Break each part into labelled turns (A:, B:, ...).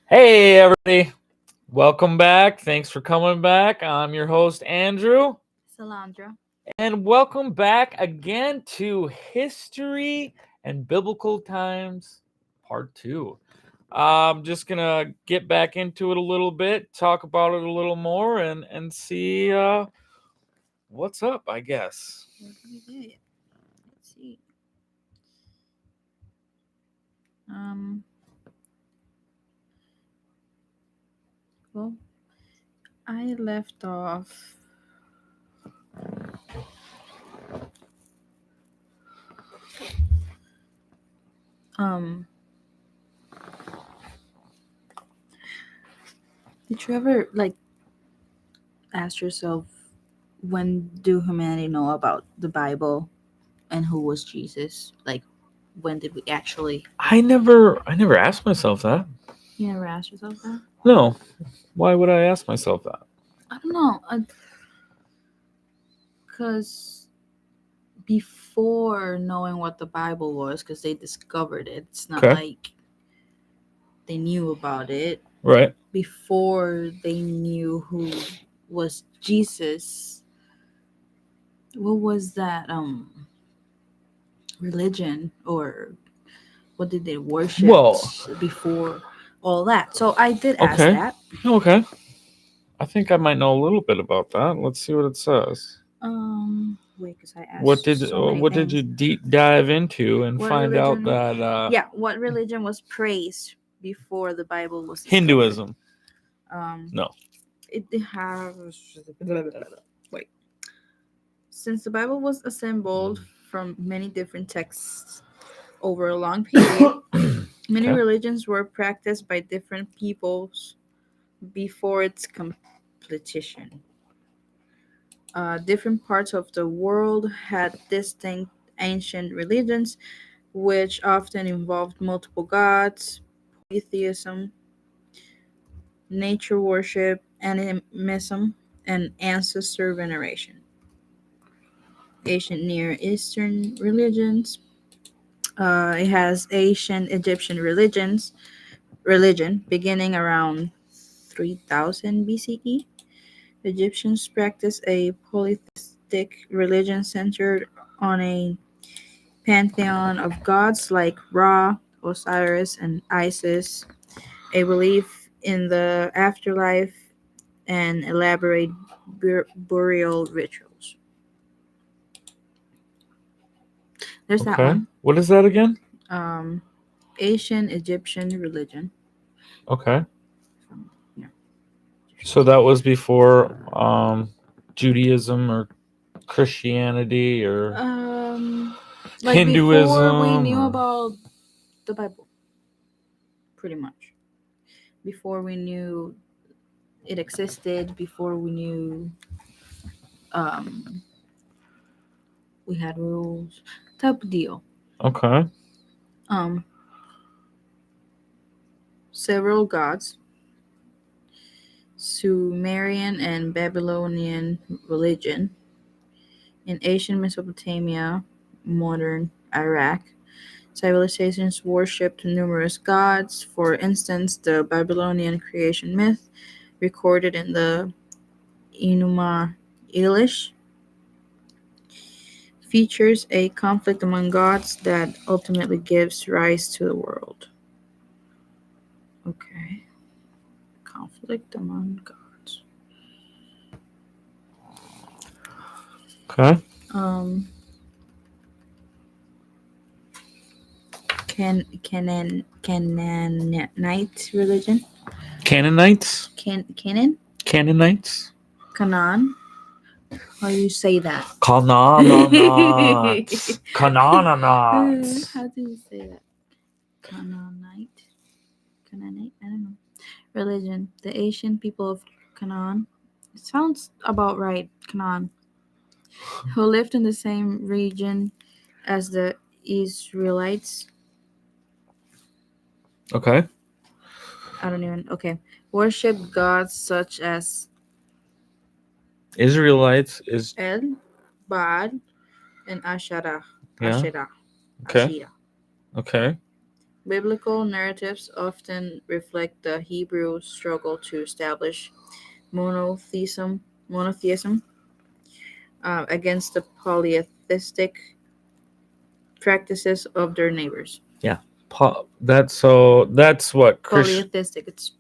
A: Hey, everybody. Welcome back. Thanks for coming back. I'm your host, Andrew.
B: Alondra.
A: And welcome back again to History and Biblical Times, Part 2. I'm just going to get back into it a little bit, talk about it a little more, and see what's up, I guess.
B: What do we do? Let's see. Well, I left off. Did you ever ask yourself, when do humanity know about the Bible and who was Jesus? Like, when did we actually?
A: I never asked myself that.
B: You never asked yourself that?
A: No. Why would I ask myself that?
B: I don't know. Because before knowing what the Bible was, because they discovered it, it's not
A: Okay.
B: like they knew about it.
A: Right.
B: Before they knew who was Jesus, what was that religion, or what did they worship
A: Well,
B: before all that? So I did ask
A: okay.
B: that.
A: Okay. I think I might know a little bit about that. Let's see what it says.
B: Wait, because I asked
A: What did
B: so many
A: what
B: things.
A: did you deep dive into and
B: What
A: find out
B: religion?
A: that
B: What religion was praised before the Bible was discovered?
A: Hinduism? No.
B: It has. Wait. Since the Bible was assembled from many different texts over a long period, many
A: Okay.
B: religions were practiced by different peoples before its completion. Different parts of the world had distinct ancient religions, which often involved multiple gods, polytheism, nature worship, animism, and ancestor veneration. Ancient Near Eastern religions. It has ancient Egyptian religion beginning around 3000 BCE. Egyptians practiced a polytheistic religion centered on a pantheon of gods like Ra, Osiris, and Isis, a belief in the afterlife, and elaborate burial rituals. There's that
A: Okay.
B: one.
A: What is that again?
B: Ancient Egyptian religion.
A: Okay.
B: Yeah.
A: So that was before Judaism or Christianity or
B: Like before we
A: Hinduism
B: knew
A: or
B: about the Bible, pretty much. Before we knew it existed, before we knew um, we had rules, type of deal.
A: okay.
B: Um, Several gods, Sumerian and Babylonian religion in ancient Mesopotamia, modern Iraq. Civilizations worshipped numerous gods. For instance, the Babylonian creation myth, recorded in the Enuma Elish, features a conflict among gods that ultimately gives rise to the world. Okay. Conflict among gods.
A: Okay.
B: Um, Canaanite religion.
A: Canaanites?
B: Canaan?
A: Canaanites?
B: Canaan? How do you say that?
A: Canaanites. Canaanites.
B: How do you say that? Canaanite? Canaanite? I don't know. Religion. The ancient people of Canaan. It sounds about right. Canaan. Who lived in the same region as the Israelites.
A: Okay.
B: I don't even. Okay. Worship gods such as
A: Israelites is
B: El, Baal, and Asherah.
A: yeah.
B: Asherah.
A: Okay.
B: Asherah.
A: Okay.
B: Biblical narratives often reflect the Hebrew struggle to establish monotheism against the polytheistic practices of their neighbors.
A: Yeah. That's what
B: Polytheistic, it's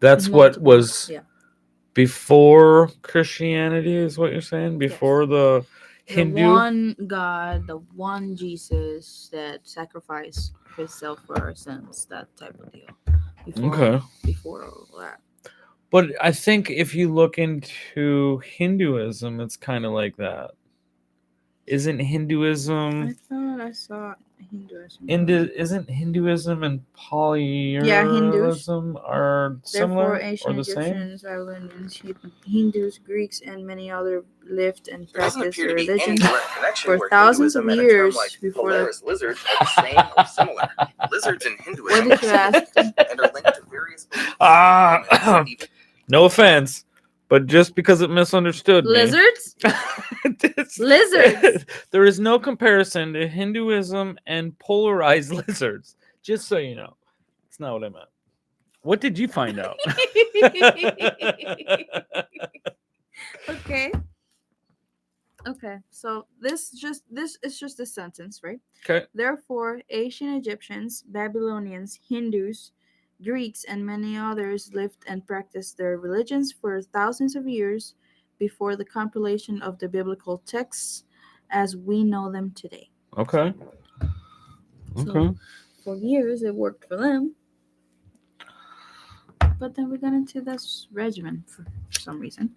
A: that's what
B: multiple.
A: was
B: Yeah.
A: before Christianity, is what you're saying?
B: Yes.
A: Before the
B: The
A: Hindu?
B: one God, the one Jesus that sacrificed himself for our sins, that type of deal.
A: Okay.
B: Before all that.
A: But I think if you look into Hinduism, it's kind of like that. Isn't
B: I
A: Hinduism
B: thought I saw Hinduism.
A: isn't Hinduism and
B: Yeah, Hindus.
A: polytheism are
B: Therefore,
A: similar or
B: ancient
A: the same?
B: Egyptians, Babylonians, Hindus, Greeks, and many other lived and
C: There doesn't
B: practiced
C: appear
B: their
C: to be any
B: religions
C: direct connection
B: for
C: where
B: thousands of
C: Hinduism and a term
B: years
C: like
B: before the.
C: Polaris lizards are the same or similar. Lizards in Hinduism
B: What did you
C: are
B: ask?
C: significant and are linked to various beliefs in
A: Ah,
C: humans and even
A: no offense, but just because it misunderstood me.
B: Lizards?
A: It's-
B: Lizards.
A: there is no comparison to Hinduism and polarized lizards. Just so you know, it's not what I meant. What did you find out?
B: Okay. Okay. So this is just a sentence, right?
A: Okay.
B: Therefore, ancient Egyptians, Babylonians, Hindus, Greeks, and many others lived and practiced their religions for thousands of years before the compilation of the biblical texts as we know them today.
A: Okay.
B: So
A: Okay.
B: for years it worked for them, but then we got into this regimen for some reason.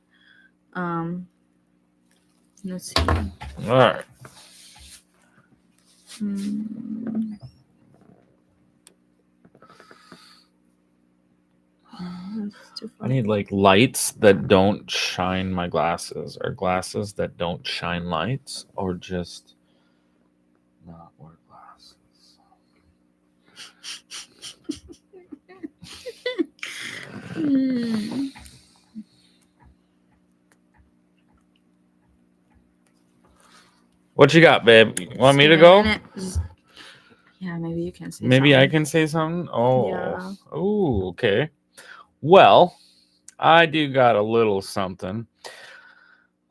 B: Let's see.
A: All right.
B: Hmm. That's too
A: I
B: far.
A: need like lights that don't shine my glasses, or glasses that don't shine lights, or just not wear glasses.
B: Hmm.
A: What you got, babe? You want me
B: Just
A: to
B: give a
A: go?
B: minute. Yeah, maybe you can say
A: Maybe I
B: something.
A: can say something. Oh,
B: Yeah.
A: oh, okay. Well, I do got a little something.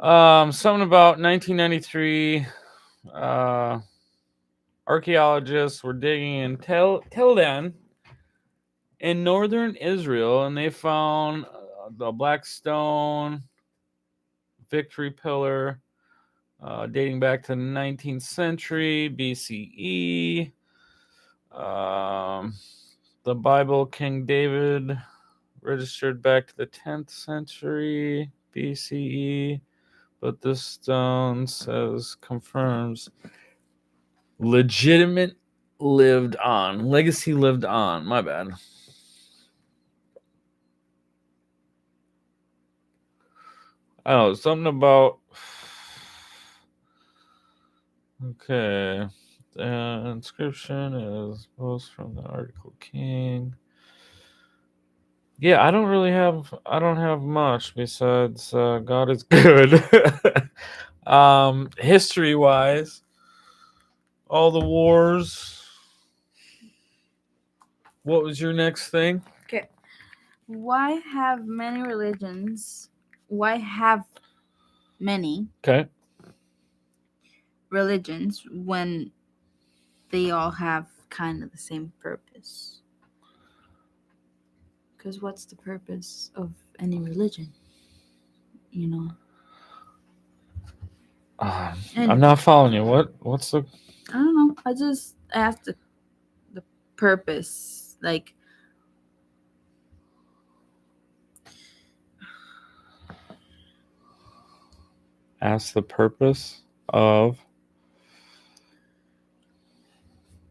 A: Something about 1993. Uh, archaeologists were digging in Tildan in northern Israel, and they found the black stone victory pillar dating back to the 19th century BCE. Um, the Bible, King David, registered back to the 10th century BCE, but this stone says confirms legitimate lived on. Legacy lived on. My bad. I don't know, something about. Okay. The inscription is post from the article King. Yeah, I don't have much besides God is good. History wise, all the wars. What was your next thing?
B: Okay. Why have many religions? Why have many
A: Okay.
B: religions when they all have kind of the same purpose? Because what's the purpose of any religion? You know. And
A: I'm not following you. What's the
B: I don't know. I just asked the purpose, like.
A: ask the purpose of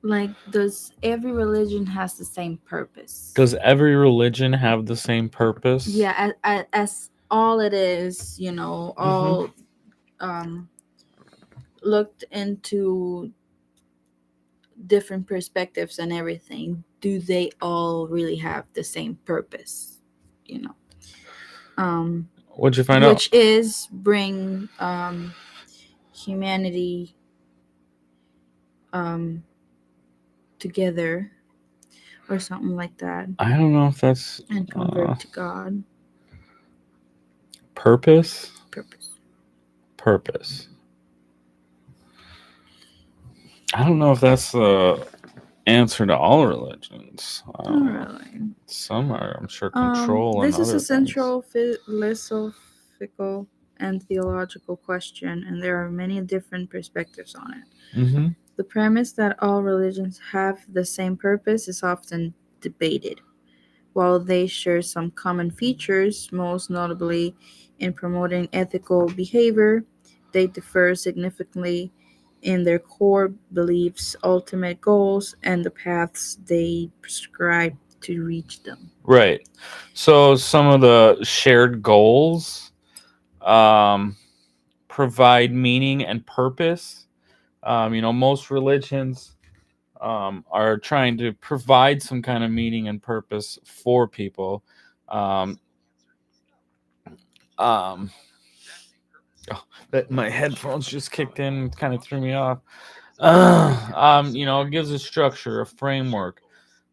B: Like, does every religion has the same purpose?
A: does every religion have the same purpose?
B: Yeah, as all it is, all looked into different perspectives and everything. Do they all really have the same purpose? You know,
A: What'd you find out?
B: which is bring humanity together or something like that,
A: I don't know if that's
B: and convert to God.
A: purpose.
B: Purpose.
A: I don't know if that's the answer to all religions.
B: Not really.
A: Some are, I'm sure, control and
B: This is
A: other
B: a
A: things.
B: central philosophical and theological question, and there are many different perspectives on it.
A: Mm-hmm.
B: The premise that all religions have the same purpose is often debated. While they share some common features, most notably in promoting ethical behavior, they differ significantly in their core beliefs, ultimate goals, and the paths they prescribe to reach them.
A: Right. So some of the shared goals provide meaning and purpose. Most religions are trying to provide some kind of meaning and purpose for people. Um, um, that my headphones just kicked in, kind of threw me off. It gives a structure, a framework.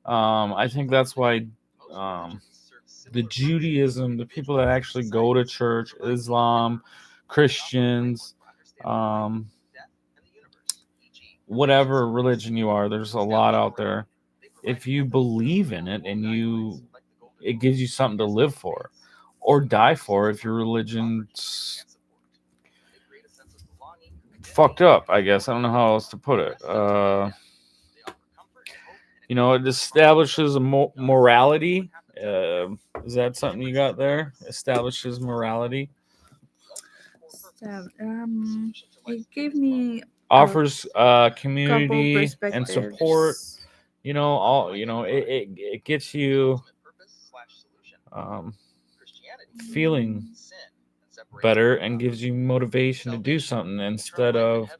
A: I think that's why the Judaism, the people that actually go to church, Islam, Christians, um, whatever religion you are, there's a lot out there. If you believe in it and it gives you something to live for or die for if your religion's fucked up, I guess. I don't know how else to put it. It establishes a morality. Is that something you got there? Establishes morality.
B: So, it gave me
A: Offers
B: couple
A: community and support.
B: perspectives.
A: It gets you um, feeling better and gives you motivation to do something instead of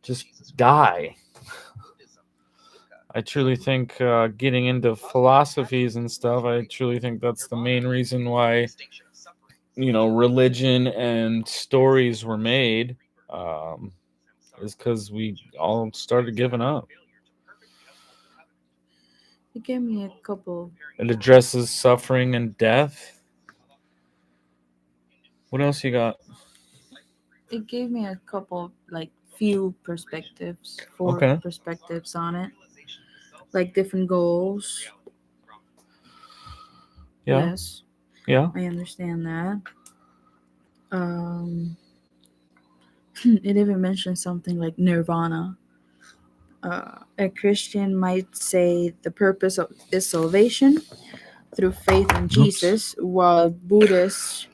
A: just die. I truly think getting into philosophies and stuff, I truly think that's the main reason why, religion and stories were made, is because we all started giving up.
B: It gave me a couple.
A: It addresses suffering and death. What else you got?
B: It gave me a couple, like, few perspectives, four
A: Okay.
B: perspectives on it, like different goals.
A: Yeah.
B: Yes,
A: Yeah.
B: I understand that. Um, it even mentioned something like nirvana. A Christian might say the purpose of is salvation through faith in Jesus, while a Buddhist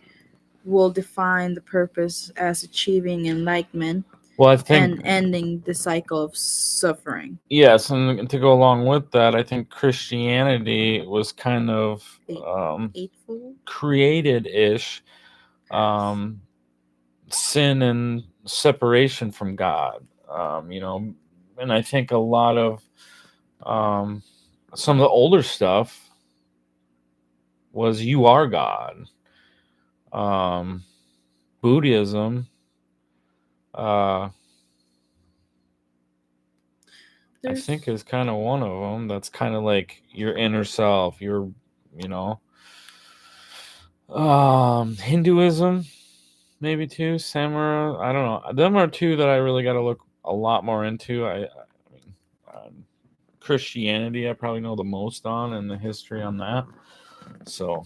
B: will define the purpose as achieving enlightenment
A: Well, I think
B: and ending the cycle of suffering.
A: yes, and to go along with that, I think Christianity was kind of
B: Eightfold?
A: created-ish sin and separation from God. And I think a lot of some of the older stuff was you are God. Um, Buddhism, I
B: There's
A: think is kind of one of them. That's kind of like your inner self. You know, Hinduism, maybe too. Samurai. I don't know. Them are two that I really got to look a lot more into. I mean, Christianity, I probably know the most on, and the history on that. So,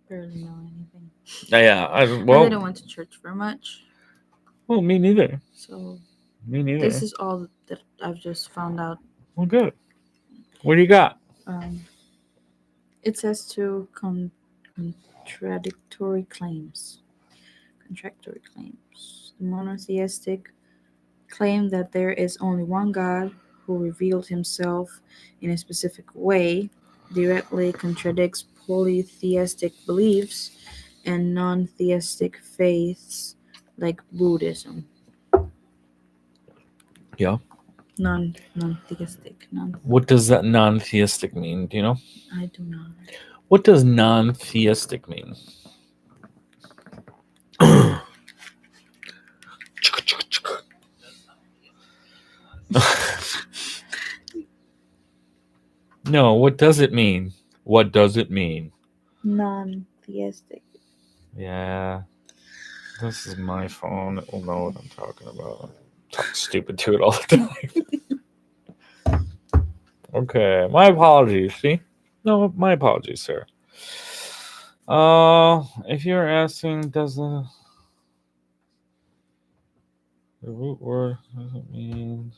B: barely know anything.
A: yeah.
B: I didn't went to church very much,
A: Well, me neither.
B: so
A: Me neither.
B: this is all that I've just found out.
A: Well, good. What do you got?
B: It says two contradictory claims. Contradictory claims. The monotheistic claim that there is only one God who revealed himself in a specific way directly contradicts polytheistic beliefs and non-theistic faiths like Buddhism.
A: Yeah.
B: Non-theistic.
A: What does that non-theistic mean? Do you know?
B: I do not.
A: What does non-theistic mean? No, what does it mean? What does it mean?
B: Non-theistic.
A: Yeah, this is my phone. It will know what I'm talking about. I'm stupid to it all the time. Okay, my apologies. See? No, my apologies, sir. If you're asking, does the root word doesn't mean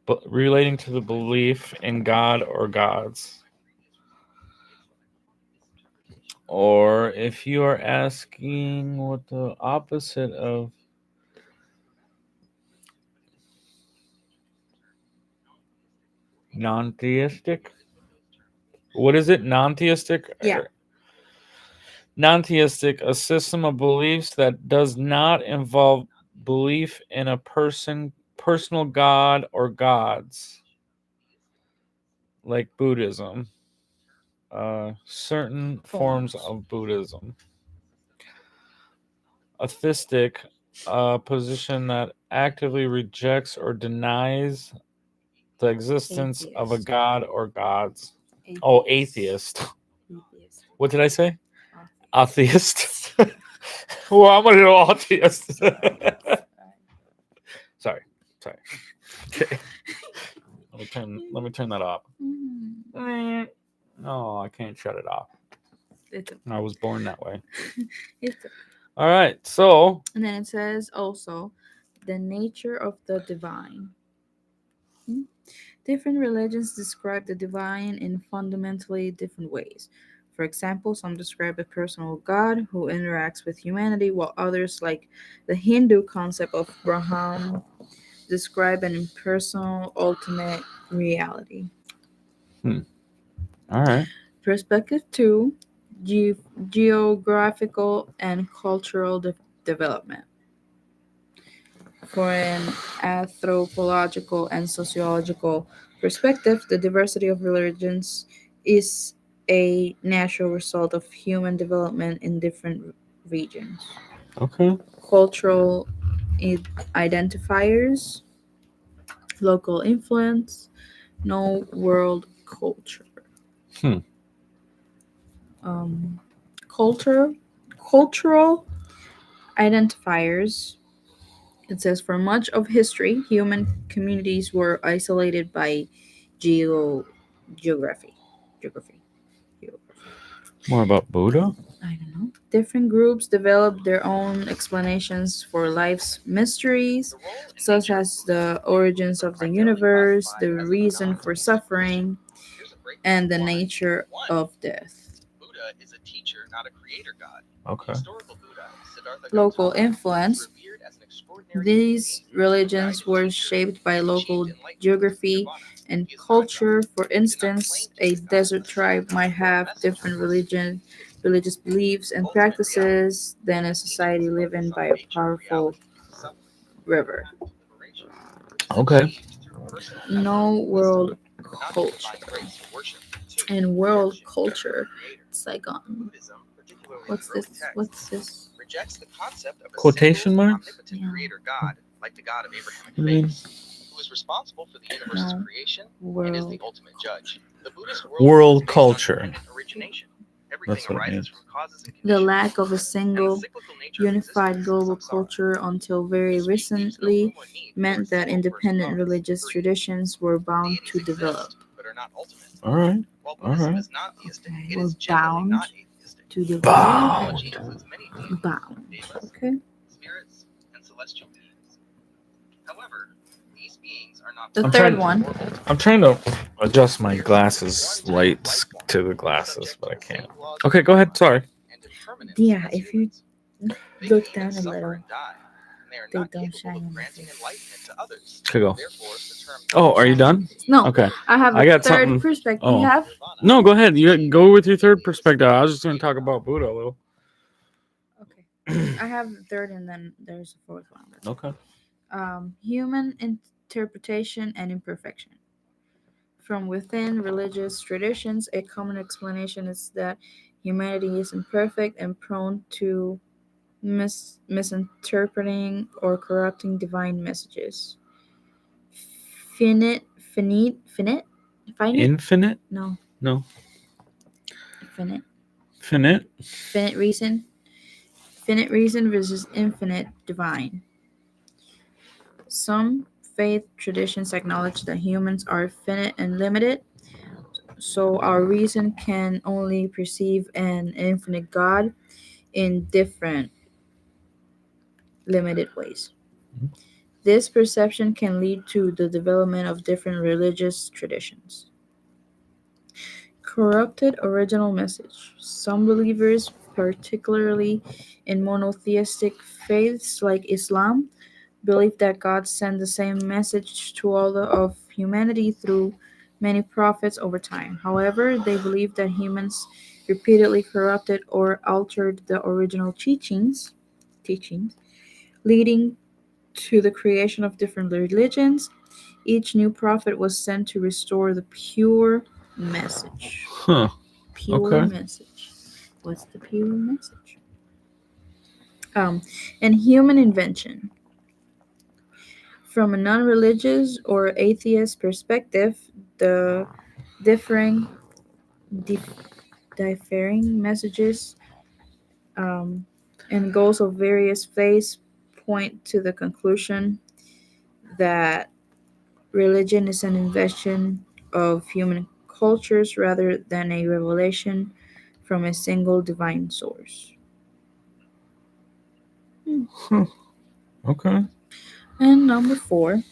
A: but relating to the belief in God or gods? Or if you are asking what the opposite of non-theistic, what is it? Non-theistic?
B: Yeah.
A: Non-theistic, a system of beliefs that does not involve belief in a personal god or gods, like Buddhism. Certain forms of Buddhism. A theistic, a position that actively rejects or denies the existence of a
B: Atheist.
A: god or gods. Oh, atheist.
B: Atheist.
A: What did I say?
B: Atheist.
A: Atheist. Well, I'm gonna go atheist. Sorry. Okay. Let me turn that off. No, I can't shut it off.
B: It's
A: I was born that way.
B: it's
A: All right. So
B: And then it says also the nature of the divine. Different religions describe the divine in fundamentally different ways. For example, some describe a personal God who interacts with humanity, while others, like the Hindu concept of Brahman, describe an impersonal ultimate reality.
A: all right.
B: Perspective 2, geographical and cultural development. For an anthropological and sociological perspective, the diversity of religions is a natural result of human development in different regions.
A: Okay.
B: Cultural identifiers, local influence, no world culture.
A: Hmm.
B: Um, culture, cultural identifiers. It says for much of history, human communities were isolated by geo geography. Geography. Geography.
A: More about Buddha.
B: I don't know. Different groups developed their own explanations for life's mysteries, such as the origins of the universe, the reason for suffering, and the nature of death.
C: Buddha is a teacher, not a creator god.
A: Okay.
C: Historical Buddha, Siddhartha
B: Local
C: Gautama,
B: influence.
C: is revered as an extraordinary
B: These
C: human being
B: religions
C: who
B: were
C: guided
B: shaped by
C: teachers,
B: local
C: achieved enlightenment,
B: geography
C: nirvana.
B: and
C: He is not
B: culture.
C: God.
B: For
C: He did not
B: instance,
C: claim to be
B: a
C: God,
B: desert
C: but
B: tribe might
C: for a
B: have
C: messenger
B: different
C: who was
B: religious beliefs and
C: ultimate
B: practices than a
C: reality.
B: society
C: Teachings about
B: living
C: the
B: by
C: subtle
B: a
C: nature of
B: powerful
C: reality, suffering,
B: river.
C: and liberation,
A: Okay.
C: achieved through personal
B: No
C: effort and
B: world
C: wisdom, not
B: culture.
C: divine grace or worship. Two,
B: And world
C: rejection of
B: culture,
C: the creator.
B: it's like
C: Buddhism, particularly
B: what's
C: the early
B: this?
C: texts,
B: What's this?
C: rejects the concept of a
A: Quotation
C: single,
A: marks?
C: omnipotent
B: Yeah.
C: creator god, like the God of Abrahamic
A: I mean,
C: faith, who is responsible for the universe's
B: No.
C: creation and is the
B: World.
C: ultimate judge. The Buddhist worldview
A: World
C: is based
A: culture.
C: on dependent origination. Everything
A: That's what it
C: arises
A: means.
C: from causes and
B: The
C: conditions.
B: lack of a
C: And the
B: single
C: cyclical nature of
B: unified
C: existence is
B: global
C: samsara.
B: culture until very
C: This view leaves no
B: recently
C: room or need for
B: meant
C: a
B: that
C: single first
B: independent
C: cause.
B: religious
C: Three,
B: traditions were bound
C: deities
B: to develop.
C: exist, but are not ultimate.
A: All right.
C: While
A: All
C: Buddhism
A: right.
C: is not theistic,
B: Okay,
C: it
B: we're
C: is generally
B: bound
C: not atheistic.
B: to develop.
C: Cosmology includes many deities,
B: Bound.
C: devas,
B: Okay.
C: spirits, and celestial beings. However, these beings are not
B: The
A: I'm
B: third
A: trying-
B: one.
A: I'm trying to adjust my glasses lights to the glasses, but I can't. Okay, go ahead. Sorry.
B: Yeah, if you
C: They
B: look
C: came
B: down
C: and
B: a
C: suffer
B: little,
C: and die, and they are
B: they
C: not
B: don't
C: capable
B: shine
C: of
B: in the
C: granting
B: face.
C: enlightenment to others.
A: Okay, go.
C: Therefore, the term
A: Oh, are you done?
B: No.
A: Okay.
B: I have a
A: I got
B: third
A: something-
B: perspective.
A: oh.
B: You have?
A: No, go ahead. You go with your third perspective. I was just going to talk about Buddha a little.
B: Okay. I have the third, and then there's a fourth one.
A: Okay.
B: Human interpretation and imperfection. From within religious traditions, a common explanation is that humanity is imperfect and prone to misinterpreting or corrupting divine messages. Finite,
A: Infinite?
B: No.
A: No.
B: Infinite.
A: Finite?
B: Finite reason. Finite reason versus infinite divine. Some faith traditions acknowledge that humans are finite and limited, so our reason can only perceive an infinite God in different limited ways. This perception can lead to the development of different religious traditions. Corrupted original message. Some believers, particularly in monotheistic faiths like Islam, believe that God sent the same message to all of humanity through many prophets over time. However, they believe that humans repeatedly corrupted or altered the original teachings, leading to the creation of different religions. Each new prophet was sent to restore the pure message.
A: Huh.
B: Pure
A: Okay.
B: message. What's the pure message? Um, and human invention. From a non religious or atheist perspective, the differing, dif- differing messages um, and goals of various faiths point to the conclusion that religion is an invention of human cultures rather than a revelation from a single divine source.
A: Huh. Okay.
B: And number 4,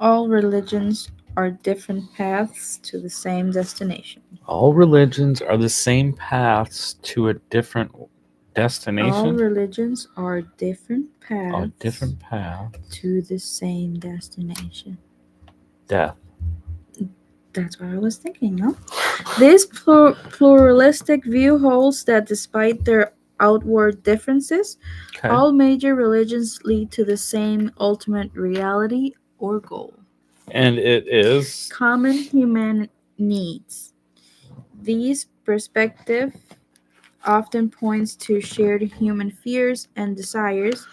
B: all religions are different paths to the same destination.
A: All religions are the same paths to a different
B: All
A: destination.
B: religions are different
A: A
B: paths
A: different path.
B: to the same destination.
A: Death.
B: That's what I was thinking, no? This pluralistic view holds that despite their outward differences,
A: Okay.
B: all major religions lead to the same ultimate reality or goal.
A: And it is.
B: Common human needs. These perspective often points to shared human fears and desires,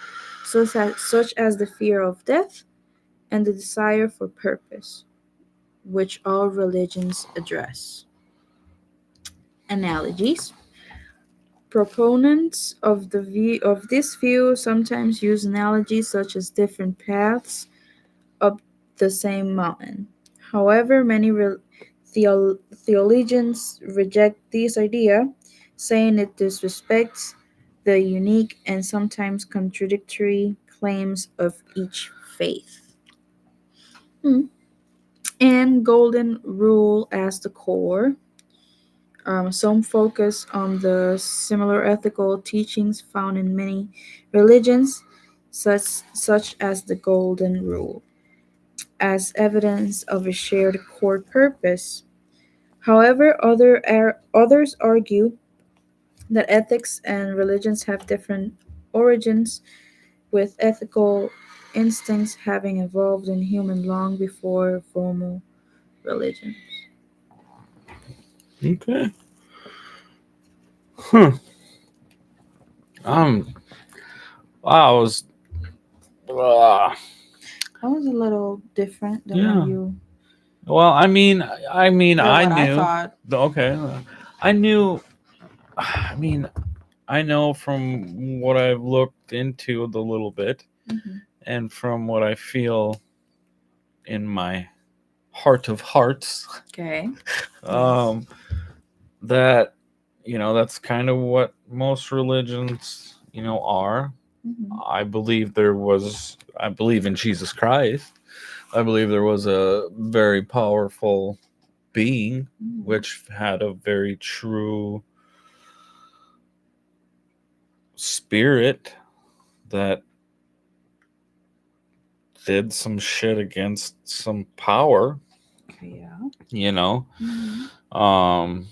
B: such as the fear of death and the desire for purpose, which all religions address. Analogies. Proponents of this view sometimes use analogies such as different paths up the same mountain. However, many theologians reject this idea, saying it disrespects the unique and sometimes contradictory claims of each faith. Hmm. And golden rule as the core. Some focus on the similar ethical teachings found in many religions, such as the Golden Rule, as evidence of a shared core purpose. However, others argue that ethics and religions have different origins, with ethical instincts having evolved in human long before formal religion.
A: Okay. Huh. Um. I was. Uh,
B: That was a little different than
A: yeah.
B: what you
A: Well,
B: than
A: I
B: what I
A: knew.
B: thought.
A: Okay. I knew. I mean, I know from what I've looked into the little bit,
B: Mm-hmm.
A: and from what I feel in my heart of hearts,
B: Okay.
A: um, that that's kind of what most religions are.
B: Mm-hmm.
A: I believe in Jesus Christ. I believe there was a very powerful being
B: Mm-hmm.
A: which had a very true spirit that did some shit against some power,
B: Yeah.
A: you know,
B: Mm-hmm.
A: um,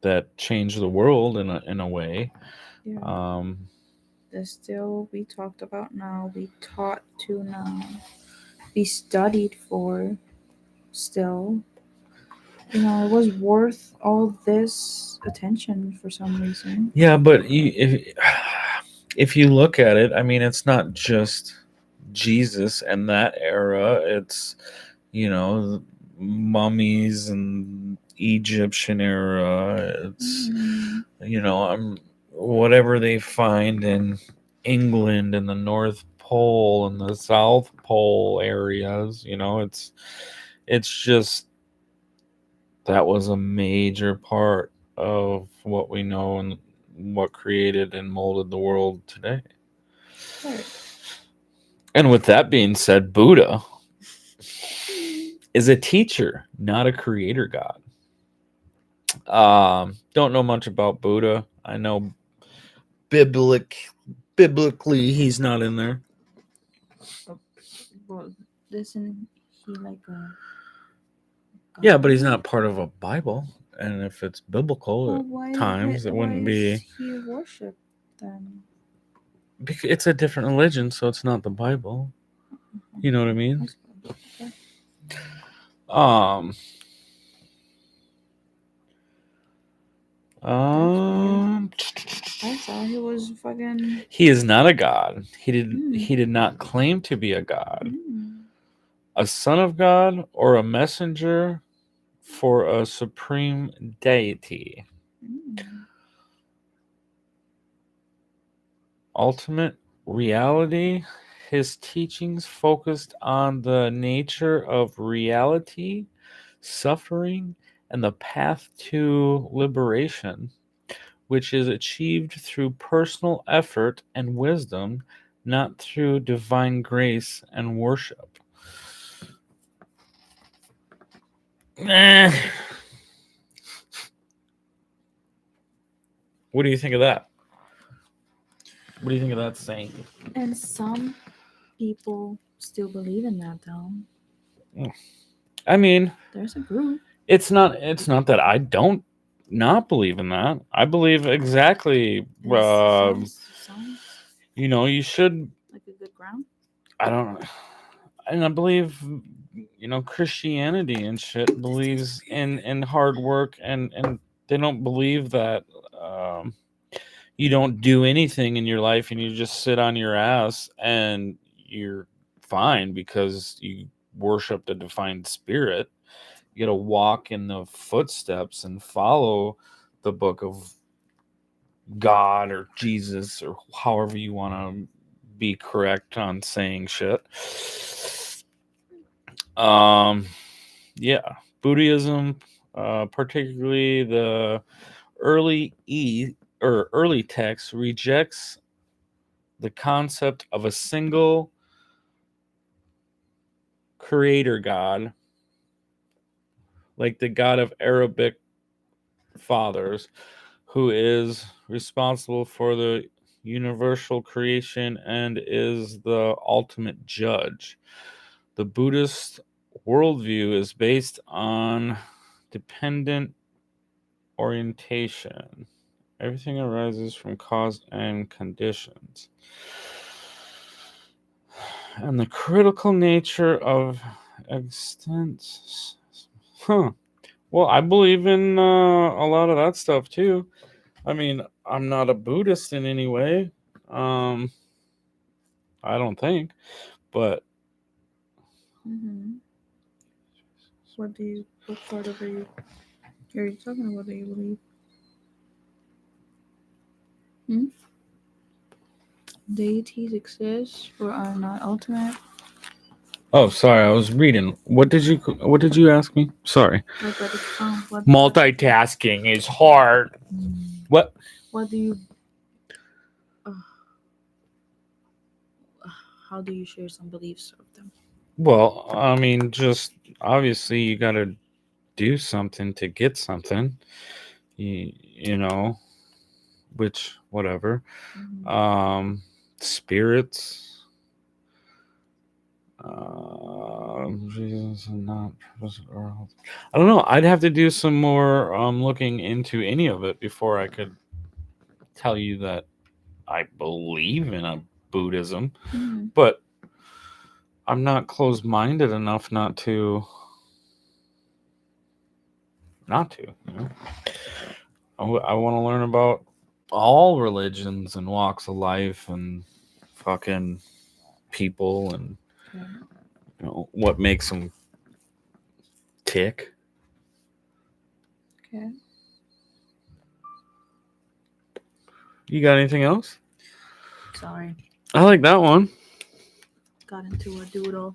A: that changed the world in a way.
B: Yeah.
A: Um,
B: The still we talked about now, we taught to now, we studied for still. It was worth all this attention for some reason.
A: yeah, but if you look at it, I mean, it's not just Jesus and that era. It's, mummies and Egyptian era. It's, I'm whatever they find in England and the North Pole and the South Pole areas. It's just that was a major part of what we know and what created and molded the world today.
B: Right.
A: And with that being said, Buddha is a teacher, not a creator god. Don't know much about Buddha. I know biblically he's not in there.
B: Well, isn't he like a
A: Yeah, but he's
B: god?
A: not part of a Bible. And if it's biblical
B: Well,
A: at
B: why
A: times, it
B: why
A: wouldn't
B: is
A: be.
B: he worshipped then?
A: Because it's a different religion, so it's not the Bible. You know what I
B: I
A: mean?
B: suppose. Okay.
A: Um.
B: I thought he was fucking.
A: He is not a god. He did.
B: Hmm.
A: He did not claim to be a god,
B: Mm.
A: a son of God, or a messenger for a supreme deity.
B: Mm.
A: Ultimate reality. His teachings focused on the nature of reality, suffering, and the path to liberation, which is achieved through personal effort and wisdom, not through divine grace and worship. Eh. What do you think of that? What do you think of that saying?
B: And some people still believe in that, though.
A: I mean,
B: There's a group.
A: it's not that I don't not believe in that. I believe exactly.
B: Sounds
A: You should.
B: like a good ground.
A: I don't. And I believe, Christianity and shit believes in hard work, and they don't believe that um, you don't do anything in your life and you just sit on your ass and you're fine because you worship the divine spirit. You got to walk in the footsteps and follow the book of God or Jesus or however you want to be correct on saying shit. Yeah, Buddhism, particularly the early text, rejects the concept of a single creator god, like the god of Arabic fathers, who is responsible for the universal creation and is the ultimate judge. The Buddhist worldview is based on dependent orientation. Everything arises from cause and conditions. And the critical nature of existence. Huh. Well, I believe in a lot of that stuff too. I mean, I'm not a Buddhist in any way. I don't think. But
B: Mm-hmm. What part of it are you talking about that you believe? Hmm? Deities exist or are not ultimate.
A: oh, sorry, I was reading. What did you ask me? Sorry.
B: Like what is what
A: Multitasking is hard. What?
B: what do you uh, how do you share some beliefs of them?
A: Well, I mean, just obviously you got to do something to get something. You know, which whatever.
B: Mm-hmm.
A: Spirits. Jesus and not I don't know. I'd have to do some more looking into any of it before I could tell you that I believe in a Buddhism,
B: Mm-hmm.
A: but I'm not closed-minded enough not to. I want to learn about all religions and walks of life and fucking people and
B: Okay.
A: what makes them tick.
B: Okay.
A: You got anything else?
B: Sorry.
A: I like that one.
B: Got into a doodle.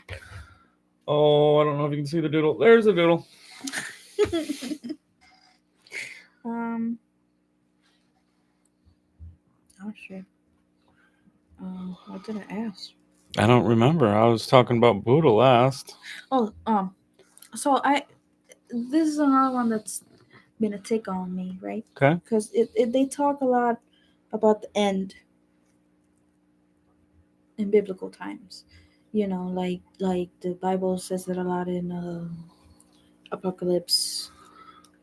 A: Oh, I don't know if you can see the doodle. There's a doodle.
B: um. Oh shit. What did I ask?
A: I don't remember. I was talking about Buddha last.
B: Oh, so this is another one that's been a tick on me, right?
A: Okay.
B: Because they talk a lot about the end in biblical times. Like the Bible says that a lot in Apocalypse,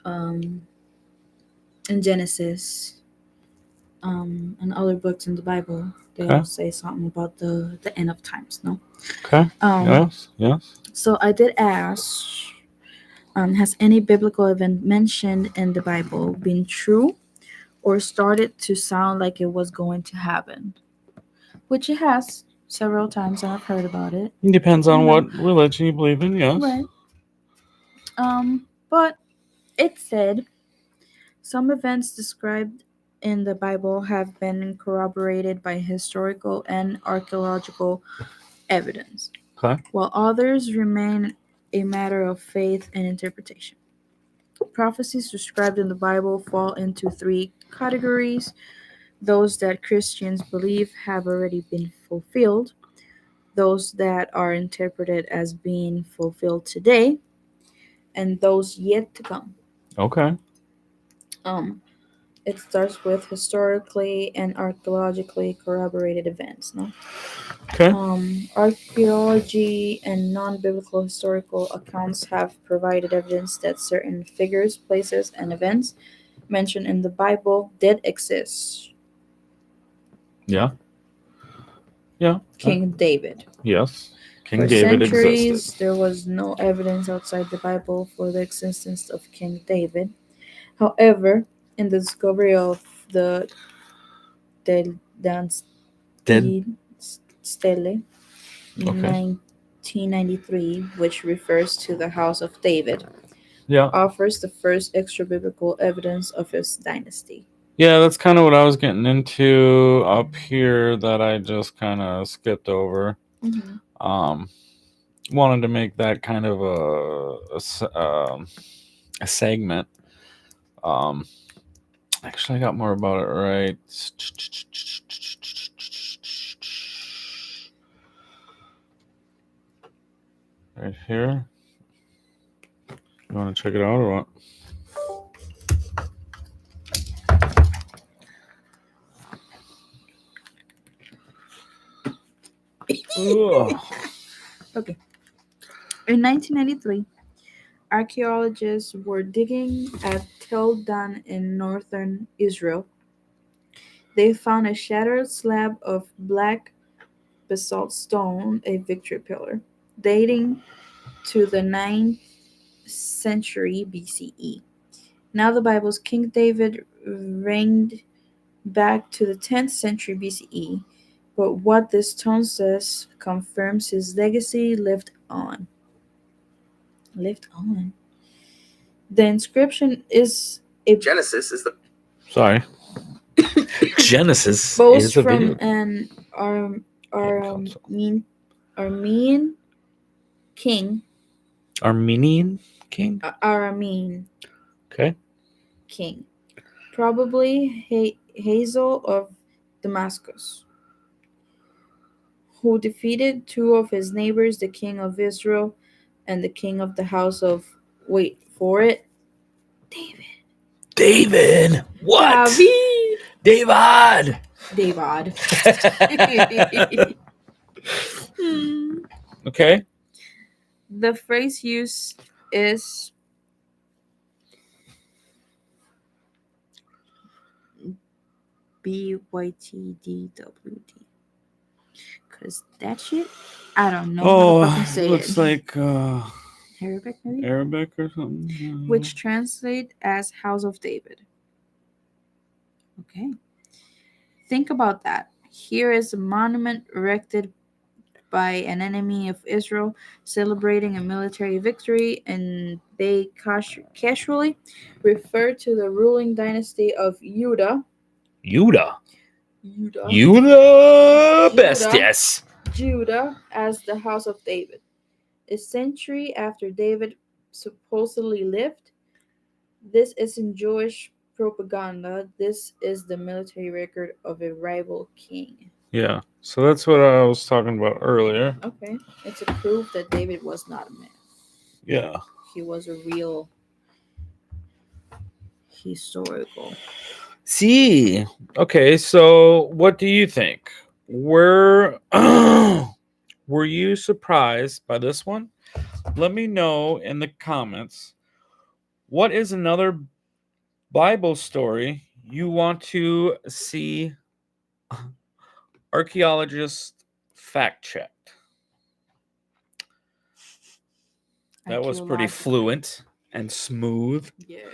B: um, in Genesis, and other books in the Bible. They
A: Okay.
B: all say something about the end of times. No.
A: Okay. Yes. Yes.
B: So I did ask, has any biblical event mentioned in the Bible been true or started to sound like it was going to happen? Which it has several times, and I've heard about it.
A: It depends
B: You
A: on
B: know,
A: what religion you believe in. Yes.
B: right? But it said some events described in the Bible have been corroborated by historical and archaeological evidence,
A: Okay.
B: while others remain a matter of faith and interpretation. Prophecies described in the Bible fall into three categories: those that Christians believe have already been fulfilled, those that are interpreted as being fulfilled today, and those yet to come.
A: Okay.
B: Um, it starts with historically and archaeologically corroborated events. No,
A: Okay.
B: archaeology and non-biblical historical accounts have provided evidence that certain figures, places, and events mentioned in the Bible did exist.
A: Yeah. Yeah.
B: King David.
A: Yes. King
B: For
A: David
B: centuries,
A: existed.
B: there was no evidence outside the Bible for the existence of King David. However, in the discovery of the Del Dan
A: Dead.
B: Stele in
A: Okay.
B: 1993, which refers to the House of David,
A: Yeah.
B: offers the first extra biblical evidence of his dynasty.
A: Yeah, that's kind of what I was getting into up here that I just kind of skipped over.
B: Mm-hmm.
A: Um, Wanted to make that kind of a segment. Um, Actually, I got more about it right. Right here. You want to check it out or what? Ugh.
B: Okay. In 1993, archaeologists were digging at Tel Dan in northern Israel. They found a shattered slab of black basalt stone, a victory pillar, dating to the 9th century BCE. Now, the Bible's King David reigned back to the 10th century BCE, but what this stone says confirms his legacy lived on. Lived on. The inscription is a
C: Genesis is the
A: Sorry. Genesis
B: boast
A: is a video
B: from an
A: game console.
B: Armenian king,
A: Armenian king?
B: Aramean
A: Okay.
B: king, probably Hazel of Damascus, who defeated two of his neighbors, the king of Israel and the king of the house of, wait for it, David.
A: David! What?
B: David.
A: David!
B: David. Hmm.
A: Okay.
B: The phrase used is BYTDWD. Because that shit, I don't know how to fucking say
A: Looks
B: it.
A: like
B: Arabic, maybe?
A: Arabic or something.
B: Which translate as House of David. Okay. Think about that. Here is a monument erected by an enemy of Israel celebrating a military victory, and they casually refer to the ruling dynasty of Judah.
A: Judah.
B: Judah.
A: Judah Bestes.
B: Judah as the house of David. A century after David supposedly lived, this isn't Jewish propaganda. This is the military record of a rival king.
A: Yeah. So that's what I was talking about earlier.
B: Okay, it's a proof that David was not a myth.
A: Yeah.
B: He was a real historical.
A: See. Okay, so what do you think? Were you surprised by this one? Let me know in the comments. What is another Bible story you want to see archaeologists fact checked? That was pretty fluent and smooth.
B: Yes.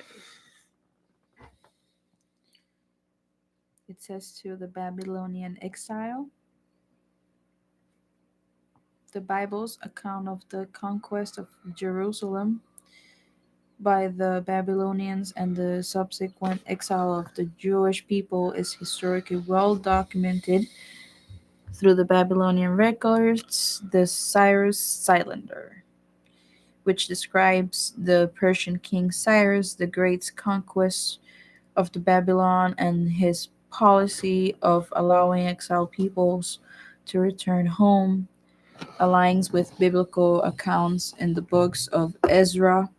B: It says to the Babylonian exile. The Bible's account of the conquest of Jerusalem by the Babylonians and the subsequent exile of the Jewish people is historically well documented through the Babylonian records, the Cyrus Cylinder, which describes the Persian king Cyrus the Great's conquest of the Babylon and his policy of allowing exiled peoples to return home, aligns with biblical accounts in the books of Ezra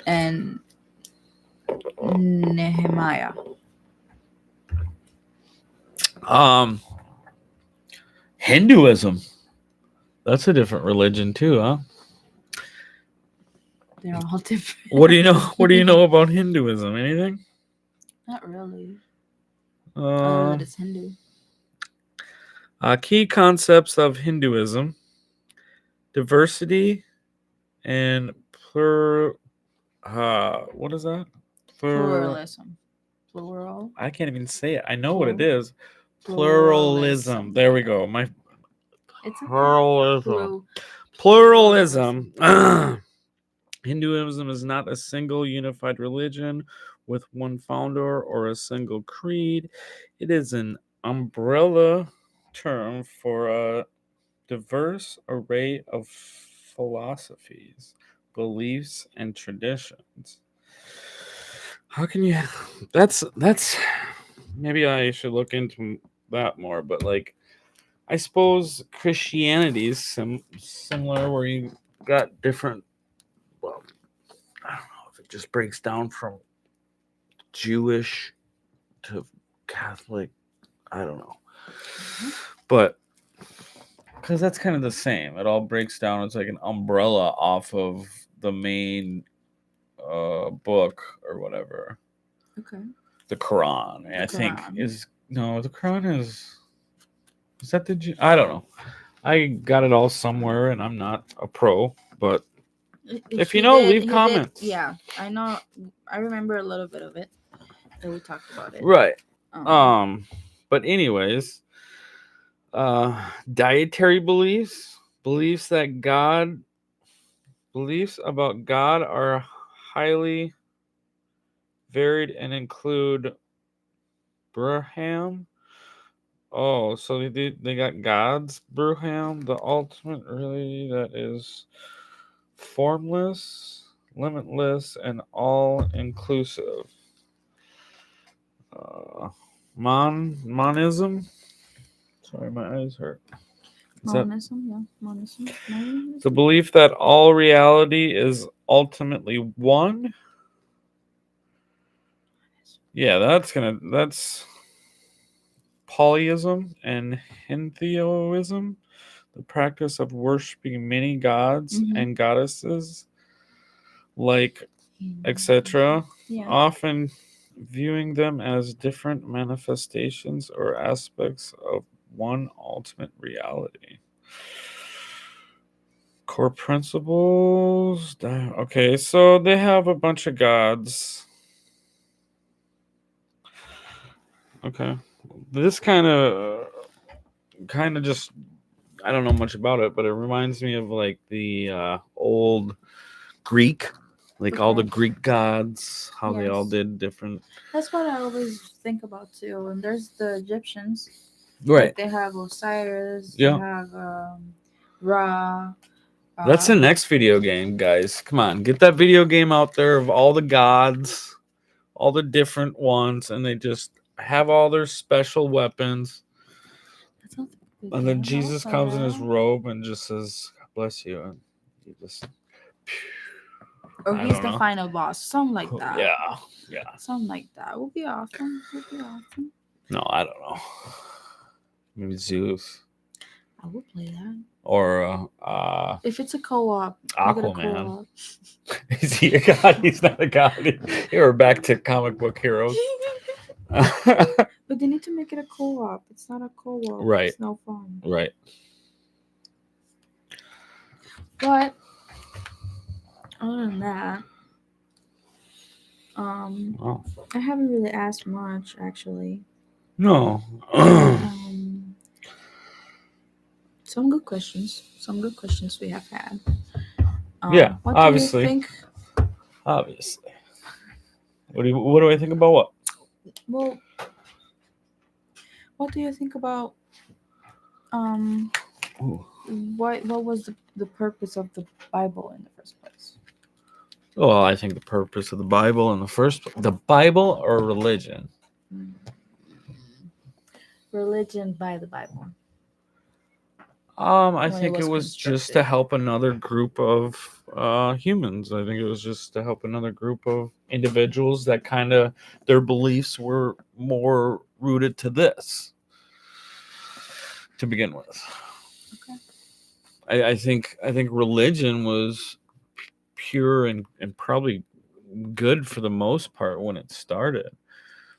B: and Nehemiah.
A: Hinduism. That's a different religion too, huh?
B: They're all different.
A: What do you know? What do you know about Hinduism? Anything?
B: Not really. Other than it's Hindu.
A: Key concepts of Hinduism: diversity and what is that?
B: Pluralism. Plural.
A: I can't even say it. I know what it is.
B: Pluralism.
A: Pluralism. There we go. My
B: It's a
A: pluralism. Pluralism. Hinduism is not a single unified religion with one founder or a single creed. It is an umbrella term for a diverse array of philosophies, beliefs, and traditions. How can you? That's maybe I should look into that more. But like, I suppose Christianity is similar, where you got different. Well, I don't know if it just breaks down from Jewish to Catholic. I don't know, but because that's kind of the same. It all breaks down. It's like an umbrella off of the main book or whatever.
B: Okay.
A: The Quran.
B: The
A: I think
B: Quran.
A: the Quran is that the I don't know. I got it all somewhere, and I'm not a pro, but if you know, leave comments.
B: Yeah, I know. I remember a little bit of it. That we talked about it.
A: Right. But anyways, dietary beliefs about God are highly varied and include Braham. Oh, so they got God's Braham, the ultimate reality that is formless, limitless, and all inclusive. Monism. Sorry, my eyes hurt.
B: Monism.
A: The belief that all reality is ultimately one. Yeah, that's polyism and Hinduism, the practice of worshiping many gods and goddesses, like etc., often viewing them as different manifestations or aspects of one ultimate reality. Core principles. Okay, so they have a bunch of gods. Okay, this kind of just I don't know much about it, but it reminds me of like the old Greek, like all the
B: Okay.
A: Greek gods, how they all
B: Yes.
A: did different.
B: That's what I always think about too. And there's the Egyptians.
A: Right.
B: Like they have Osiris, they
A: Yeah.
B: have Ra.
A: That's the
B: Uh,
A: next video game, guys. Come on, get that video game out there of all the gods, all the different ones, and they just have all their special weapons.
B: that sounds like a good
A: And then
B: game. I would
A: Jesus
B: play
A: comes in his
B: that.
A: robe and just says, "God bless you." And you just,
B: Or
A: I
B: he's
A: don't
B: the
A: know.
B: final boss. Something like that.
A: Yeah, yeah.
B: Something like that. Would be awesome. Would be awesome.
A: No, I don't know. Maybe Zeus
B: I would play that.
A: or
B: If it's a co-op, make it a
A: Aquaman.
B: co-op.
A: Is he a god? He's not a god. We're back to comic book heroes.
B: But they need to make it a co-op. It's not a co-op.
A: Right.
B: It's no fun.
A: Right.
B: But other than that,
A: Oh.
B: I haven't really asked much actually.
A: No.
B: Some good questions. Some good questions we have had.
A: Yeah,
B: What
A: obviously.
B: do you think?
A: Obviously. What do I think about what?
B: Well, what do you think about
A: Ooh.
B: what was the purpose of the Bible in the first place?
A: Well, I think the purpose of the Bible the Bible or religion.
B: Religion by the Bible.
A: I
B: When it
A: think it
B: was
A: was just to
B: constructed.
A: help another group of humans. I think it was just to help another group of individuals that kind of their beliefs were more rooted to this to begin with.
B: Okay.
A: I think religion was pure and probably good for the most part when it started,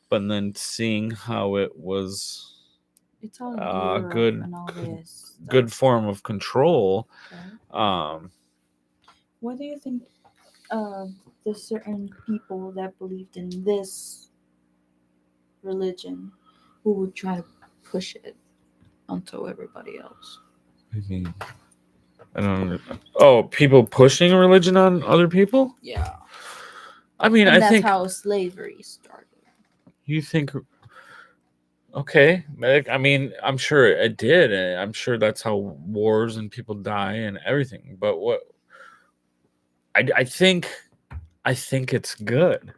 A: but then seeing how it was
B: It's all in Europe
A: good
B: and all this.
A: good form of control.
B: Okay. What do you think the certain people that believed in this religion who would try to push it onto everybody else?
A: I don't. Oh, people pushing religion on other people.
B: Yeah.
A: I mean,
B: And
A: I
B: that's
A: think
B: how slavery started.
A: you think. Okay, I mean, I'm sure it did, and I'm sure that's how wars and people die and everything. But what I think it's good.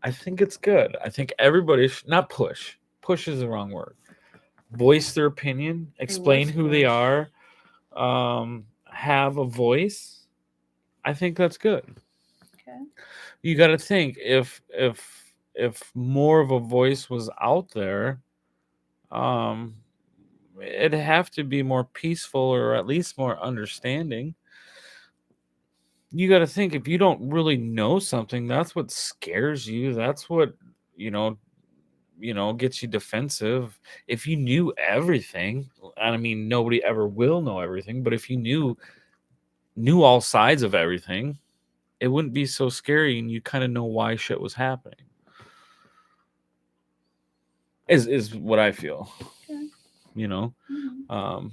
A: I think it's good. I think everybody should not push. Push is the wrong word. Voice their opinion, explain
B: was
A: who they
B: pushed.
A: are, have a voice. I think that's good.
B: Okay.
A: You got to think if more of a voice was out there, um, it'd have to be more peaceful or at least more understanding. You got to think if you don't really know something, that's what scares you. That's what you know gets you defensive. If you knew everything, and I mean nobody ever will know everything, but if you knew all sides of everything, it wouldn't be so scary, and you kind of know why shit was happening. Is what I feel.
B: Okay.
A: You know.
B: Mm-hmm.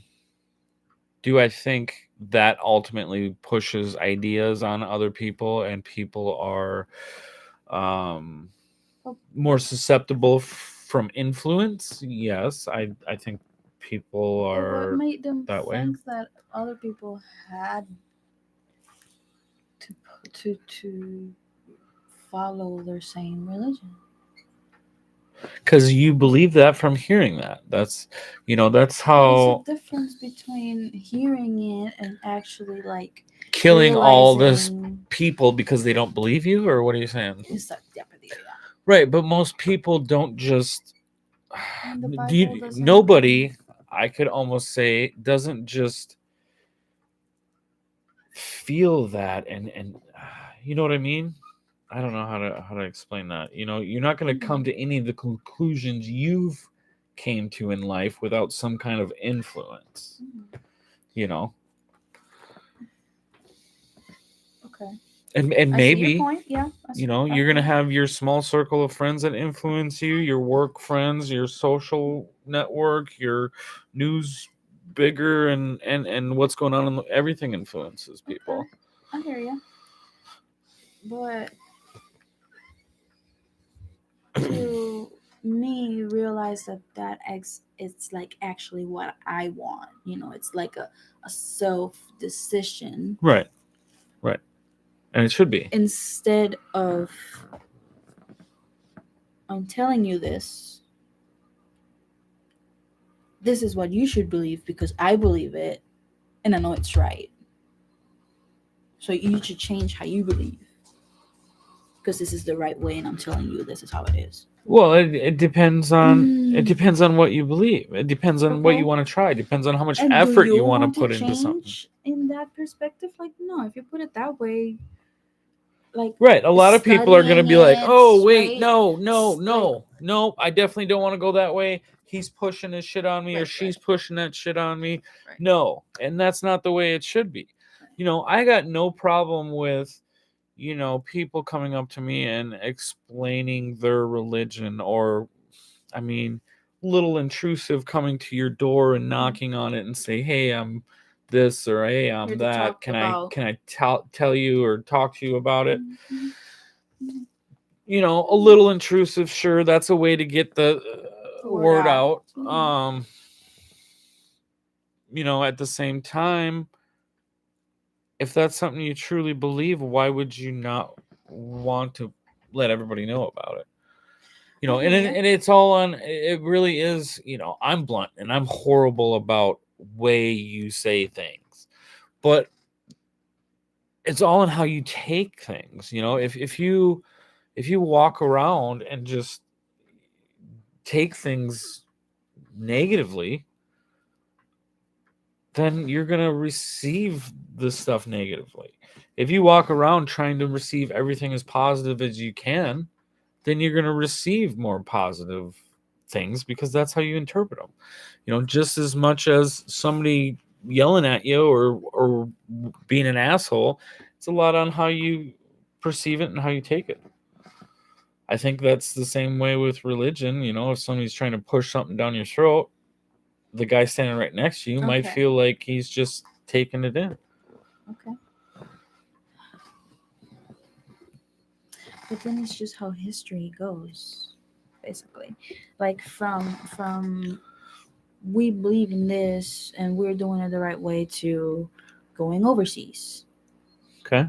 A: Do I think that ultimately pushes ideas on other people and people are more susceptible from influence? Yes, I think people
B: But what
A: are
B: made them
A: that way.
B: think that other people had to follow their same religion?
A: Because you believe that from hearing that. That's that's
B: There's
A: how
B: a difference between hearing it and actually like
A: killing all this
B: realizing
A: people because they don't believe you, or what are you saying?
B: it's like yeah.
A: Right, but most people don't just
B: And the Bible doesn't.
A: nobody, I could almost say, doesn't just feel that and you know what I mean? I don't know how to explain that. You're not going to come to any of the conclusions you've came to in life without some kind of influence. You know.
B: Okay.
A: And
B: I see
A: maybe
B: your point. Yeah.
A: you're going to have your small circle of friends that influence you, your work friends, your social network, your news bigger, and what's going on in everything influences people.
B: Okay. I hear you. But to me, realize that it's like actually what I want. It's like a self decision
A: Right. And it should be.
B: instead of I'm telling you this. This is what you should believe because I believe it and I know it's right. So you should change how you believe because this is the right way and I'm telling you this is how it is.
A: Well, it depends on what you believe. It depends on what
B: Okay.
A: you want to try. It depends on how much
B: And
A: effort
B: do you
A: you want
B: want
A: to put into something.
B: change in that perspective? Like, no, if you put it that way, like
A: Right. A lot of people are going to
B: studying
A: be like,
B: it,
A: "Oh, wait,
B: right?
A: no, I definitely don't want to go that way. He's pushing his shit on me, or
B: Right,
A: she's pushing that shit on me."
B: Right.
A: No, and that's not the way it should be.
B: Right.
A: I got no problem with people coming up to me and explaining their religion, or I mean, little intrusive coming to your door and knocking on it and say, "Hey, I'm this," or "Hey, I'm
B: Here to
A: that.
B: talk
A: Can
B: about.
A: I tell you or talk to you about it?"
B: Mhm, mhm.
A: A little intrusive, sure, that's a way to get the
B: The word
A: word
B: out.
A: out.
B: Mhm.
A: At the same time, if that's something you truly believe, why would you not want to let everybody know about it?
B: I
A: And
B: hear ya.
A: and it's all on. It really is. I'm blunt and I'm horrible about way you say things, but it's all in how you take things. If you walk around and just take things negatively, then you're going to receive the stuff negatively. If you walk around trying to receive everything as positive as you can, then you're going to receive more positive things because that's how you interpret them. Just as much as somebody yelling at you or being an asshole, it's a lot on how you perceive it and how you take it. I think that's the same way with religion. If somebody's trying to push something down your throat, the guy standing right next to you might
B: Okay.
A: feel like he's just taking it in.
B: Okay. But then it's just how history goes, basically. Like from we believe in this and we're doing it the right way to going overseas
A: Okay.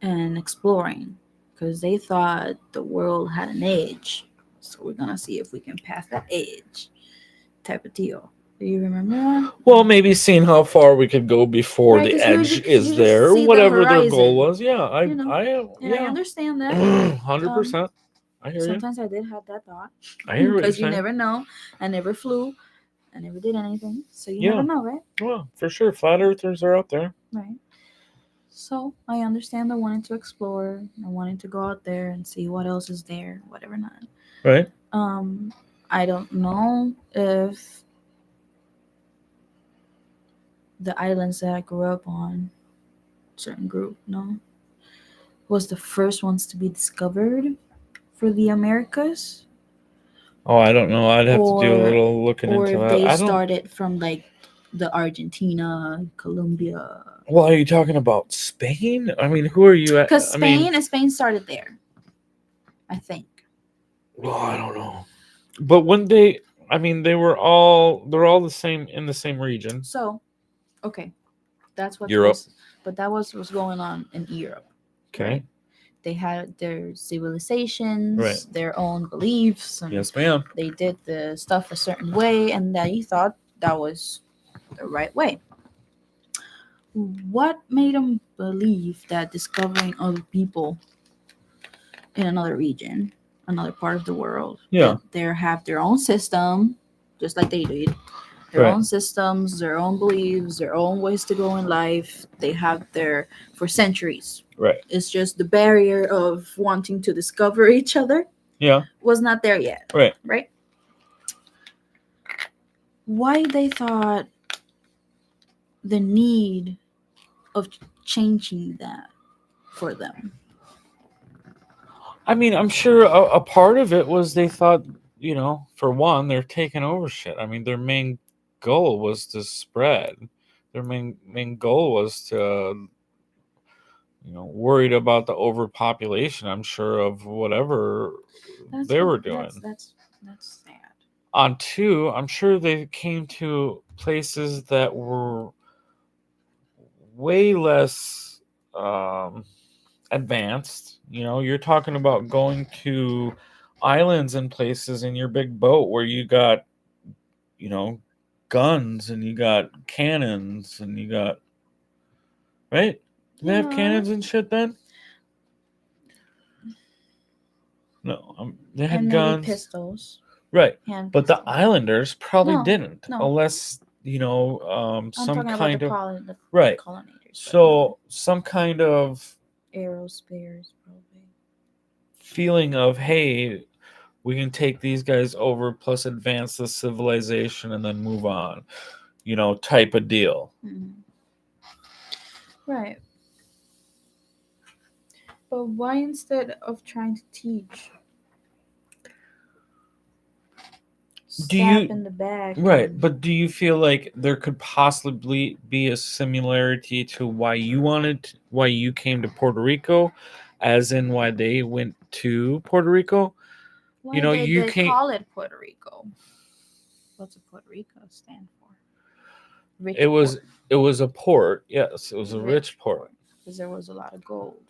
B: and exploring because they thought the world had an edge. So we're gonna see if we can pass that edge type of deal. Do you remember that?
A: Well, maybe seeing how far we could go before
B: Right,
A: the
B: 'cause
A: edge is
B: you just
A: there,
B: see the
A: whatever their goal
B: horizon,
A: was. Yeah,
B: you know. And I
A: yeah,
B: understand that.
A: 100%. I hear you.
B: Sometimes I did have that thought
A: I hear what you're
B: because you
A: saying.
B: never know. I never flew. I never did anything, so you
A: Yeah.
B: never know, right?
A: Well, for sure, flat earthers are out there.
B: Right. So I understand the wanting to explore, I wanting to go out there and see what else is there, whatever not.
A: Right.
B: I don't know if the islands that I grew up on, certain group, no, was the first ones to be discovered for the Americas,
A: Oh, I don't know. I'd have to do a
B: or
A: little looking
B: or
A: into
B: if
A: that.
B: they
A: I don't.
B: started from like the Argentina, Colombia.
A: Well, are you talking about Spain? I mean, who are you at?
B: Because
A: I mean,
B: Spain started there, I think.
A: well, I don't know. But when they, I mean, they're all the same in the same region.
B: So, okay, that's what
A: Europe.
B: was, but that was what's going on in Europe.
A: Okay.
B: Right? They had their civilizations,
A: Right.
B: their own beliefs, and
A: Yes, ma'am.
B: they did the stuff a certain way, and they thought that was the right way. What made them believe that discovering other people in another region, another part of the world,
A: Yeah.
B: that they have their own system, just like they did, their
A: Right.
B: own systems, their own beliefs, their own ways to go in life. They have their for centuries.
A: Right.
B: It's just the barrier of wanting to discover each other
A: Yeah.
B: was not there yet.
A: Right.
B: Right? Why they thought the need of changing that for them.
A: I mean, I'm sure a part of it was they thought, for one, they're taking over shit. I mean, their main goal was to spread. Their main goal was to, worried about the overpopulation, I'm sure, of whatever they were doing.
B: That's sad.
A: On two, I'm sure they came to places that were way less advanced. You're talking about going to islands and places in your big boat where you got, you know, guns and you got cannons and you got, right? Did they have cannons and shit then? No, they had
B: and
A: guns.
B: maybe pistols.
A: Right.
B: Hand
A: But the
B: pistols.
A: islanders probably
B: No,
A: didn't,
B: no.
A: unless,
B: I'm
A: some
B: talking
A: kind
B: about
A: of
B: the
A: right.
B: colonizers. but
A: So some kind of
B: arrow spears, probably.
A: feeling of, hey, we can take these guys over plus advance the civilization and then move on, type of deal.
B: Right. But why instead of trying to teach?
A: Do
B: Stab
A: you
B: in the back.
A: right?
B: and-
A: But do you feel like there could possibly be a similarity to why you came to Puerto Rico, as in why they went to Puerto Rico?
B: Why
A: You
B: they
A: can't.
B: call it Puerto Rico? What's a Puerto Rico stand for? Rich
A: It was
B: port.
A: it was a port. Yes, it was a rich port.
B: Because there was a lot of gold.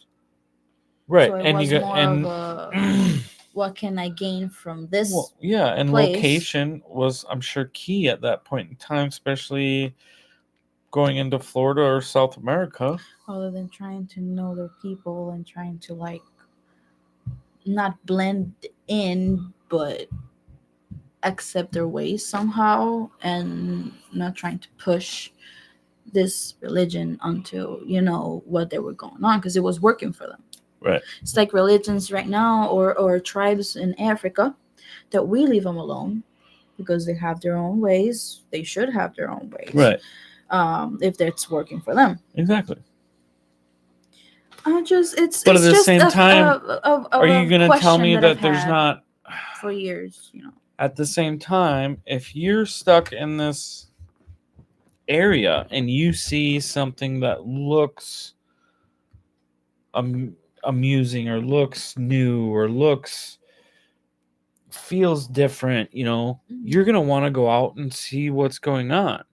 A: Right,
B: So it
A: and
B: was
A: you got
B: more
A: and
B: of a what can I gain from this?
A: well, yeah, and
B: place?
A: location was, I'm sure, key at that point in time, especially going into Florida or South America.
B: Other than trying to know their people and trying to like not blend in, but accept their ways somehow, and not trying to push this religion onto what they were going on because it was working for them.
A: Right.
B: It's like religions right now or tribes in Africa that we leave them alone because they have their own ways. They should have their own ways.
A: Right.
B: If that's working for them.
A: Exactly.
B: But
A: at the same time, are you going to tell me that there's not
B: for years,
A: At the same time, if you're stuck in this area and you see something that looks amusing or looks new or feels different, you're going to want to go out and see what's going on.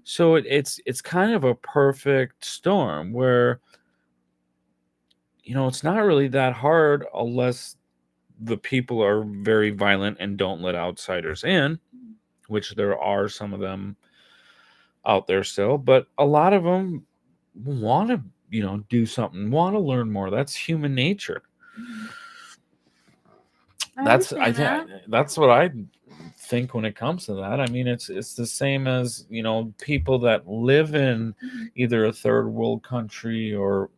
A: So it's kind of a perfect storm where it's not really that hard unless the people are very violent and don't let outsiders in, which there are some of them out there still, but a lot of them want to, do something, want to learn more. That's human nature. That's what I think when it comes to that. I mean, it's the same as, people that live in either a third world country or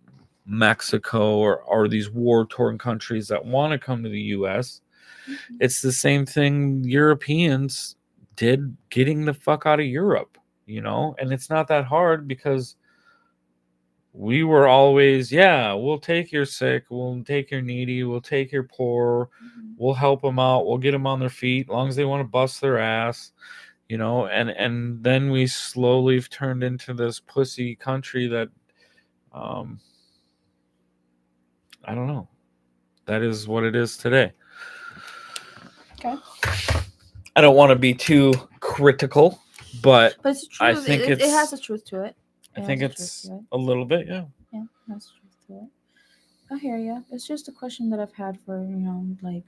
A: Mexico or these war-torn countries that want to come to the US. It's the same thing Europeans did getting the fuck out of Europe, and it's not that hard because we were always, we'll take your sick, we'll take your needy, we'll take your poor, we'll help them out, we'll get them on their feet, as long as they want to bust their ass, and then we slowly turned into this pussy country that, I don't know. That is what it is today.
B: Okay.
A: I don't want to be too critical, but
B: it's true.
A: I think
B: it has a truth to it.
A: I think it's a little bit, yeah.
B: Yeah, that's truth to it. I hear you. It's just a question that I've had for like,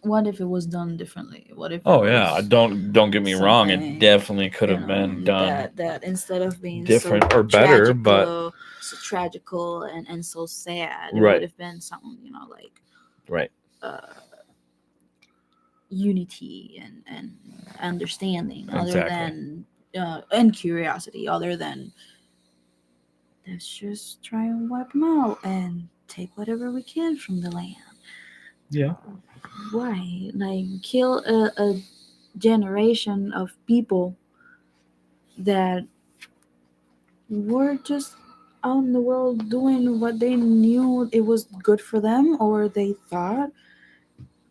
B: what if it was done differently? What if?
A: Oh yeah, don't get me wrong. It definitely could have been done
B: that instead of being
A: different
B: so
A: or better, but
B: so tragical and so sad, it
A: right.
B: would have been something like
A: right.
B: Unity and understanding,
A: Exactly.
B: other than and curiosity, other than let's just try and wipe them out and take whatever we can from the land.
A: Yeah.
B: Why? Like, kill a generation of people that were just out in the world doing what they knew it was good for them, or they thought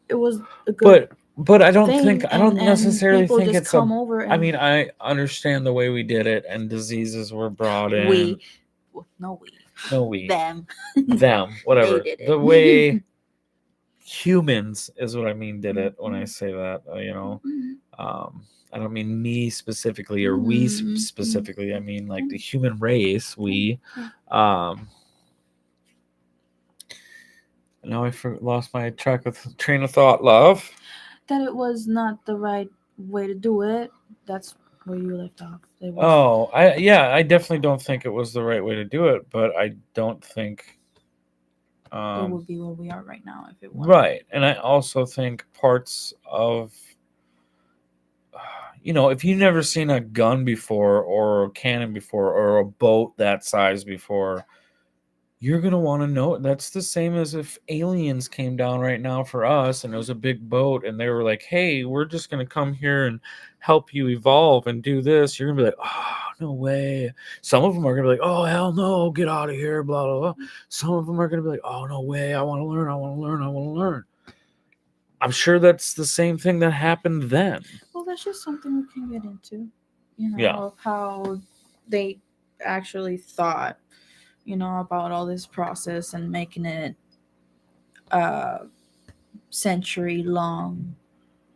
B: it was a good
A: But I don't
B: thing,
A: think I don't
B: and
A: necessarily
B: people
A: think
B: just
A: it's
B: come
A: a.
B: over
A: I
B: and
A: mean, I understand the way we did it, and diseases were brought in.
B: we, no, we,
A: No, we,
B: them,
A: them,
B: they
A: whatever.
B: did
A: The
B: it.
A: way humans is what I mean did it when I
B: Mhm.
A: say that.
B: Mhm.
A: I don't mean me specifically or we
B: Mhm.
A: specifically. I mean like the human race. We.
B: Yeah.
A: Now I lost my train of thought. Love.
B: That it was not the right way to do it. That's where you left off. It was.
A: Oh, I definitely don't think it was the right way to do it, but I don't think
B: It would be where we are right now if it was.
A: right. And I also think parts of if you've never seen a gun before or a cannon before or a boat that size before, you're going to want to know. That's the same as if aliens came down right now for us and it was a big boat and they were like, hey, we're just going to come here and help you evolve and do this. You're going to be like, oh, no way. Some of them are going to be like, oh, hell no, get out of here, blah, blah, blah. Some of them are going to be like, oh, no way, I want to learn, I want to learn, I want to learn. I'm sure that's the same thing that happened then.
B: Well, that's just something we can get into.
A: Yeah.
B: Of how they actually thought, about all this process and making it a century long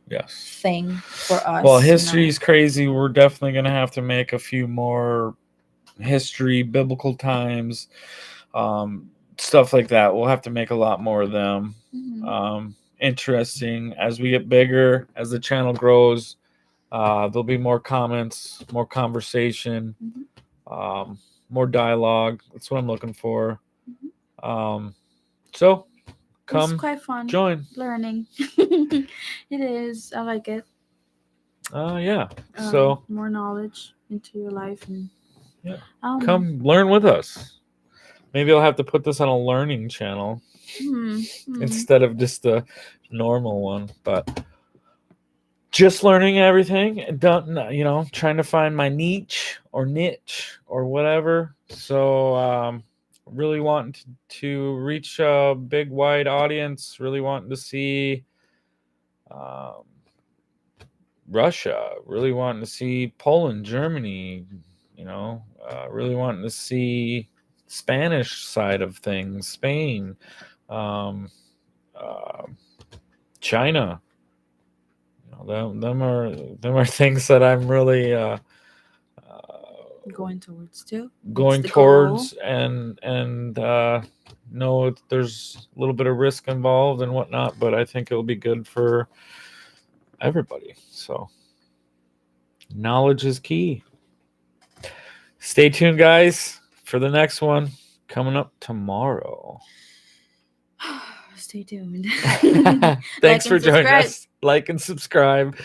A: Yes.
B: thing for us.
A: Well, history's crazy. We're definitely going to have to make a few more history, biblical times, stuff like that. We'll have to make a lot more of them. Interesting. As we get bigger, as the channel grows, there'll be more comments, more conversation, more dialogue. That's what I'm looking for. So come,
B: it's quite fun.
A: Join.
B: Learning. It is. I like it.
A: Yeah. So
B: more knowledge into your life and
A: yeah, come learn with us. Maybe I'll have to put this on a learning channel instead of just a normal one. But just learning everything and trying to find my niche or whatever. So really wanting to reach a big wide audience, really wanting to see Russia, really wanting to see Poland, Germany, really wanting to see Spanish side of things, Spain, China. Them are things that I'm really
B: going towards too.
A: Going towards goal. and know there's a little bit of risk involved and whatnot, but I think it'll be good for everybody. So knowledge is key. Stay tuned, guys, for the next one coming up tomorrow.
B: Stay tuned.
A: Thanks for joining us. Like and subscribe.